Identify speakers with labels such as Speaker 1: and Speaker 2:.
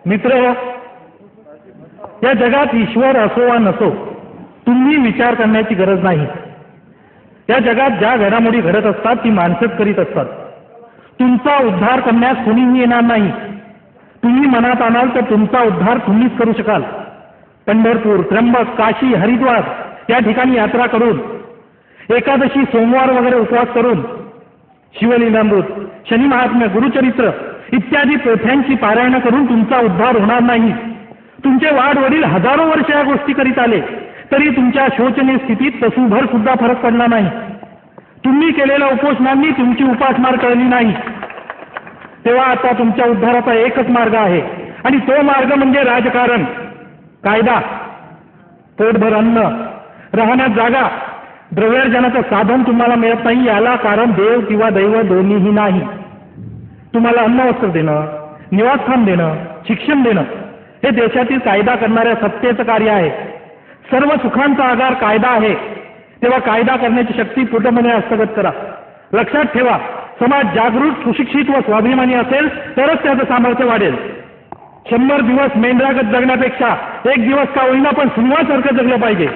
Speaker 1: मित्र, या जगात ईश्वर असो वा नसो, तुम्ही विचार करण्याची गरज नाही. या जगात ज्या घडामोडी घडत असतात ती माणसंच करीत असतात. तुमचा उद्धार करण्यास कोणीही येणार नाही. तुम्ही मनात आणाल तर तुमचा उद्धार तुम्हीच करू शकाल. पंढरपूर, त्र्यंबक, काशी, हरिद्वार या ठिकाणी यात्रा करून, एकादशी, सोमवार वगैरे उपवास करून, शिवलीलामृत, शनी महात्म्य, गुरुचरित्र इत्यादी पोथ्यांची पारायण करून तुमचा उद्धार होणार नाही. तुमचे वाडवडील हजारो वर्ष या गोष्टी करीत आले तरी तुमच्या शोचनीय स्थितीत तसूभर सुद्धा फरक पडला नाही. तुम्ही केलेल्या उपोषणांनी तुमची उपासमार कळली नाही. तेव्हा आता तुमच्या उद्धाराचा एकच मार्ग आहे आणि तो मार्ग म्हणजे राजकारण, कायदा. पोटभर अन्न, राहण्यात जागा, द्रव्यार्जनाचं साधन तुम्हाला मिळत नाही, याला कारण देव किंवा दैव दोन्हीही नाही. तुम्हाला अन्न वस्त्र देणं, निवासस्थान देणं, शिक्षण देणं हे देशातील कायदा करणाऱ्या सत्तेचं कार्य आहे. सर्व सुखांचा आधार कायदा आहे. तेव्हा कायदा करण्याची शक्ती पूर्णपणे हस्तगत करा. लक्षात ठेवा, समाज जागृत, सुशिक्षित व स्वाभिमानी असेल तरच त्याचं सामर्थ्य वाढेल. 100 दिवस मेंढरागत जगण्यापेक्षा एक दिवस का होईना पण सिंहासारखं जगलं पाहिजे.